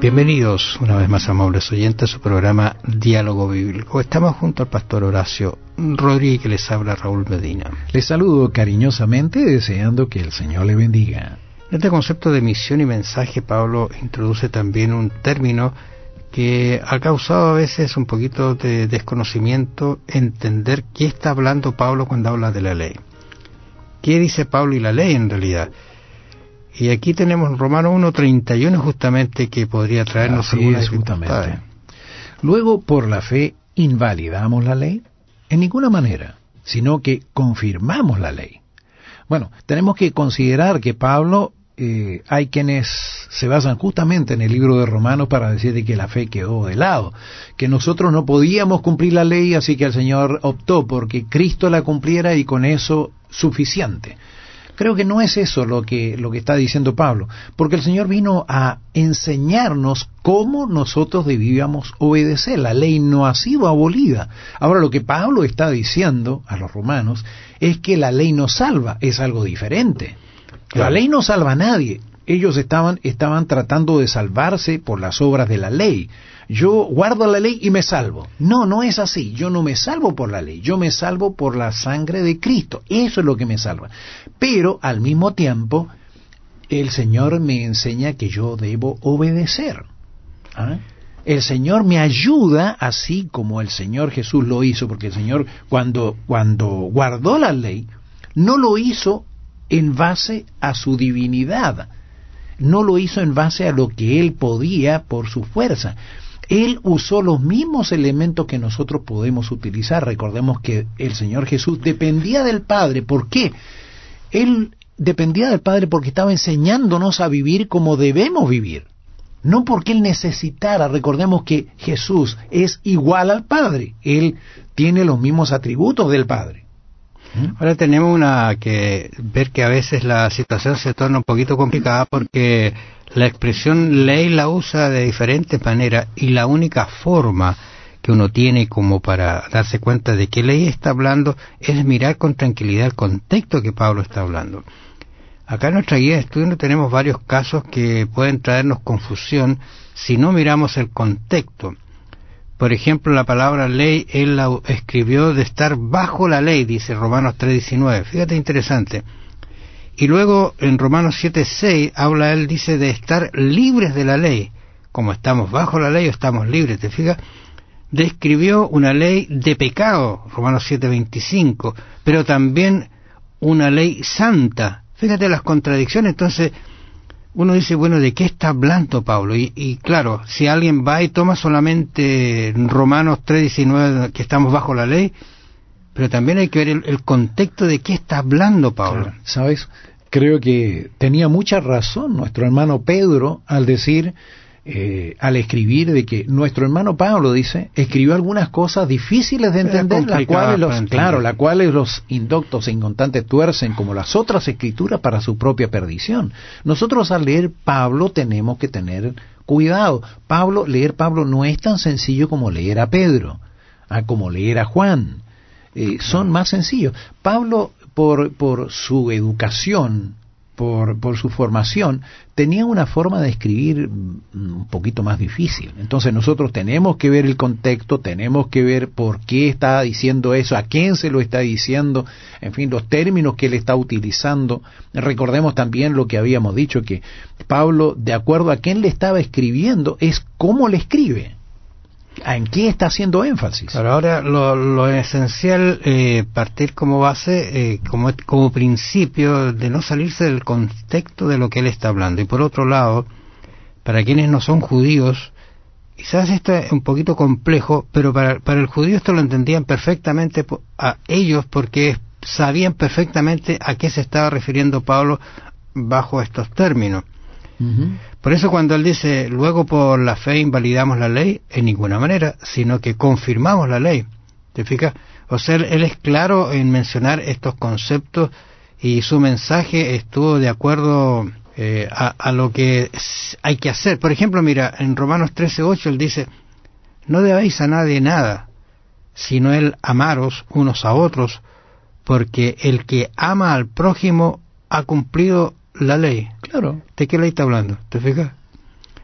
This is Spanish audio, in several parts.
Bienvenidos una vez más, amables oyentes, a su programa Diálogo Bíblico. Estamos junto al pastor Horacio Rodríguez, que les habla Raúl Medina. Les saludo cariñosamente, deseando que el Señor le bendiga. En este concepto de misión y mensaje, Pablo introduce también un término que ha causado a veces un poquito de desconocimiento, entender qué está hablando Pablo cuando habla de la ley. ¿Qué dice Pablo y la ley en realidad? Y aquí tenemos Romanos 1:31 justamente, que podría traernos alguna dificultad. Luego, por la fe, ¿invalidamos la ley? En ninguna manera, sino que confirmamos la ley. Bueno, tenemos que considerar que Pablo, hay quienes se basan justamente en el libro de Romanos para decir de que la fe quedó de lado, que nosotros no podíamos cumplir la ley, así que el Señor optó porque Cristo la cumpliera y con eso suficiente. Creo que no es eso lo que está diciendo Pablo, porque el Señor vino a enseñarnos cómo nosotros debíamos obedecer. La ley no ha sido abolida. Ahora, lo que Pablo está diciendo a los romanos es que la ley no salva, es algo diferente. La ley no salva a nadie. Ellos estaban tratando de salvarse por las obras de la ley. Yo guardo la ley y me salvo. No es así. Yo no me salvo por la ley. Yo me salvo por la sangre de Cristo. Eso es lo que me salva. Pero al mismo tiempo, el Señor me enseña que yo debo obedecer. ¿Ah? El Señor me ayuda, así como el Señor Jesús lo hizo, porque el Señor cuando guardó la ley, no lo hizo en base a su divinidad. No lo hizo en base a lo que Él podía por su fuerza. Él usó los mismos elementos que nosotros podemos utilizar. Recordemos que el Señor Jesús dependía del Padre. ¿Por qué? Él dependía del Padre porque estaba enseñándonos a vivir como debemos vivir. No porque Él necesitara. Recordemos que Jesús es igual al Padre. Él tiene los mismos atributos del Padre. Ahora tenemos que ver que a veces la situación se torna un poquito complicada porque la expresión ley la usa de diferentes maneras y la única forma que uno tiene como para darse cuenta de qué ley está hablando es mirar con tranquilidad el contexto que Pablo está hablando. Acá en nuestra guía de estudio no tenemos varios casos que pueden traernos confusión si no miramos el contexto. Por ejemplo, la palabra ley, él la escribió de estar bajo la ley, dice Romanos 3:19. Fíjate, interesante. Y luego en Romanos 7:6 dice de estar libres de la ley. Como estamos bajo la ley, estamos libres, ¿te fijas? Describió una ley de pecado, Romanos 7:25, pero también una ley santa. Fíjate las contradicciones. Entonces uno dice, bueno, ¿de qué está hablando Pablo? Y claro, si alguien va y toma solamente Romanos 3:19, que estamos bajo la ley, pero también hay que ver el contexto de qué está hablando Pablo. Claro, ¿sabes? Creo que tenía mucha razón nuestro hermano Pedro al decir, al escribir, de que nuestro hermano Pablo, dice, escribió algunas cosas difíciles de entender, las cuales los indoctos e inconstantes tuercen como las otras escrituras para su propia perdición. Nosotros al leer Pablo tenemos que tener cuidado. Leer Pablo no es tan sencillo como leer a Pedro, como leer a Juan. Son más sencillos. Pablo, por su educación, por su formación, tenía una forma de escribir un poquito más difícil. Entonces nosotros tenemos que ver el contexto, tenemos que ver por qué está diciendo eso, a quién se lo está diciendo, en fin, los términos que él está utilizando. Recordemos también lo que habíamos dicho, que Pablo, de acuerdo a quién le estaba escribiendo, es cómo le escribe. ¿En qué está haciendo énfasis? Pero ahora lo esencial, partir como base, como principio, de no salirse del contexto de lo que él está hablando. Y por otro lado, para quienes no son judíos, quizás esto es un poquito complejo, pero para el judío esto lo entendían perfectamente a ellos, porque sabían perfectamente a qué se estaba refiriendo Pablo bajo estos términos. Por eso cuando él dice, luego por la fe invalidamos la ley, en ninguna manera, sino que confirmamos la ley. ¿Te fijas? O sea, él es claro en mencionar estos conceptos y su mensaje estuvo de acuerdo a lo que hay que hacer. Por ejemplo, mira, en Romanos 13:8 él dice, no debéis a nadie nada, sino el amaros unos a otros, porque el que ama al prójimo ha cumplido la ley. Claro. ¿De qué ley está hablando? ¿Te fijas?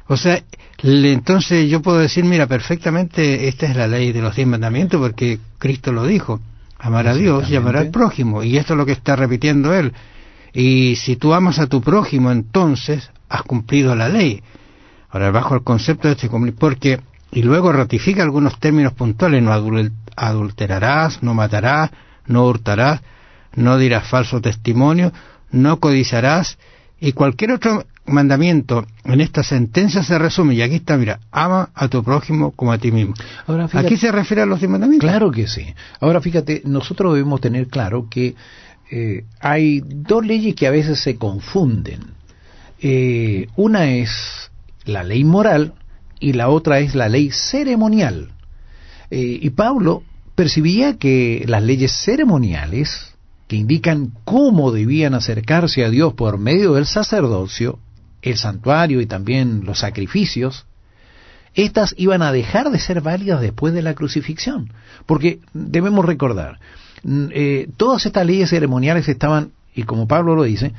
O sea, entonces yo puedo decir, mira, perfectamente esta es la ley de los 10 mandamientos porque Cristo lo dijo, amar a Dios y amar al prójimo, y esto es lo que está repitiendo él. Y si tú amas a tu prójimo, entonces has cumplido la ley. Ahora, bajo el concepto de este cumplir, porque, y luego ratifica algunos términos puntuales, no adulterarás, no matarás, no hurtarás, no dirás falso testimonio, no codiciarás, y cualquier otro mandamiento en esta sentencia se resume, y aquí está, mira, ama a tu prójimo como a ti mismo. Ahora, fíjate, aquí se refiere a los 10 mandamientos. Claro que sí. Ahora fíjate, nosotros debemos tener claro que hay dos leyes que a veces se confunden. Una es la ley moral y la otra es la ley ceremonial. Y Pablo percibía que las leyes ceremoniales, que indican cómo debían acercarse a Dios por medio del sacerdocio, el santuario y también los sacrificios, estas iban a dejar de ser válidas después de la crucifixión. Porque debemos recordar, todas estas leyes ceremoniales estaban, y como Pablo lo dice,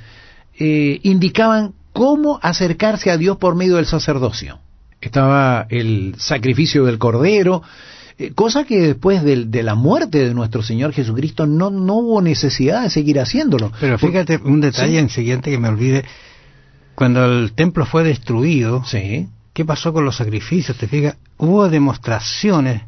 indicaban cómo acercarse a Dios por medio del sacerdocio. Estaba el sacrificio del cordero, cosa que después de la muerte de nuestro Señor Jesucristo no hubo necesidad de seguir haciéndolo. Pero fíjate un detalle, ¿sí?, en siguiente que me olvide. Cuando el templo fue destruido, sí, ¿qué pasó con los sacrificios? ¿Te fijas? Hubo demostraciones,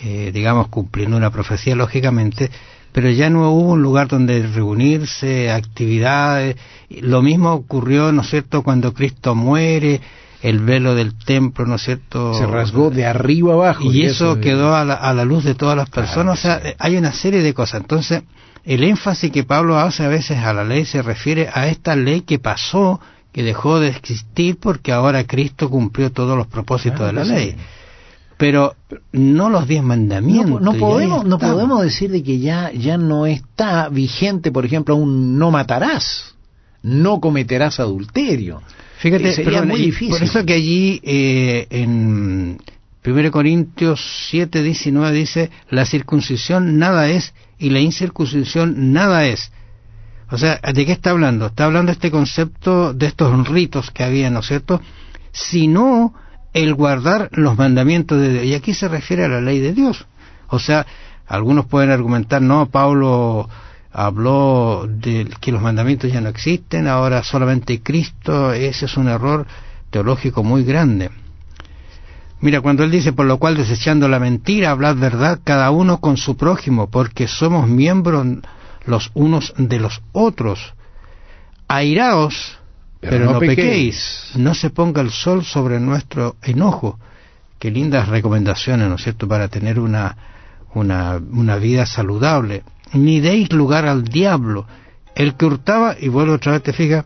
digamos, cumpliendo una profecía, lógicamente, pero ya no hubo un lugar donde reunirse, actividades. Lo mismo ocurrió, ¿no es cierto?, cuando Cristo muere, el velo del templo, ¿no es cierto?, se rasgó de arriba abajo. Y eso quedó a la luz de todas las personas. Claro, o sea, sí, hay una serie de cosas. Entonces, el énfasis que Pablo hace a veces a la ley se refiere a esta ley que pasó, que dejó de existir porque ahora Cristo cumplió todos los propósitos de la ley. Sí. Pero no los 10 mandamientos. No podemos decir de que ya no está vigente, por ejemplo, un no matarás, no cometerás adulterio. Fíjate, sería muy difícil. Por eso que allí en 1 Corintios 7:19 dice, la circuncisión nada es y la incircuncisión nada es. O sea, ¿de qué está hablando? Está hablando este concepto de estos ritos que había, ¿no es cierto? Sino el guardar los mandamientos de Dios. Y aquí se refiere a la ley de Dios. O sea, algunos pueden argumentar, no, Pablo habló de que los mandamientos ya no existen, ahora solamente Cristo. Ese es un error teológico muy grande. Mira, cuando él dice, por lo cual desechando la mentira, hablad verdad cada uno con su prójimo, porque somos miembros los unos de los otros. Airaos, pero no pequéis. No se ponga el sol sobre nuestro enojo. Qué lindas recomendaciones, ¿no es cierto?, para tener una vida saludable. Ni deis lugar al diablo. El que hurtaba, y vuelvo otra vez, te fijas,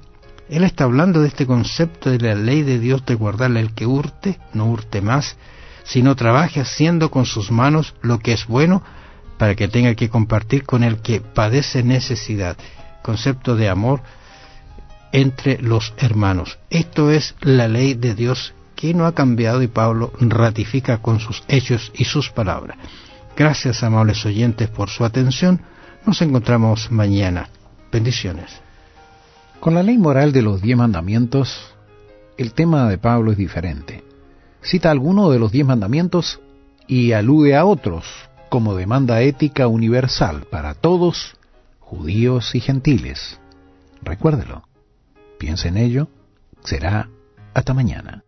él está hablando de este concepto de la ley de Dios de guardarle. El que hurte, no hurte más, sino trabaje haciendo con sus manos lo que es bueno, para que tenga que compartir con el que padece necesidad. Concepto de amor entre los hermanos. Esto es la ley de Dios que no ha cambiado, y Pablo ratifica con sus hechos y sus palabras. Gracias, amables oyentes, por su atención. Nos encontramos mañana. Bendiciones. Con la ley moral de los 10 mandamientos, el tema de Pablo es diferente. Cita alguno de los 10 mandamientos y alude a otros, como demanda ética universal para todos, judíos y gentiles. Recuérdelo. Piense en ello. Será hasta mañana.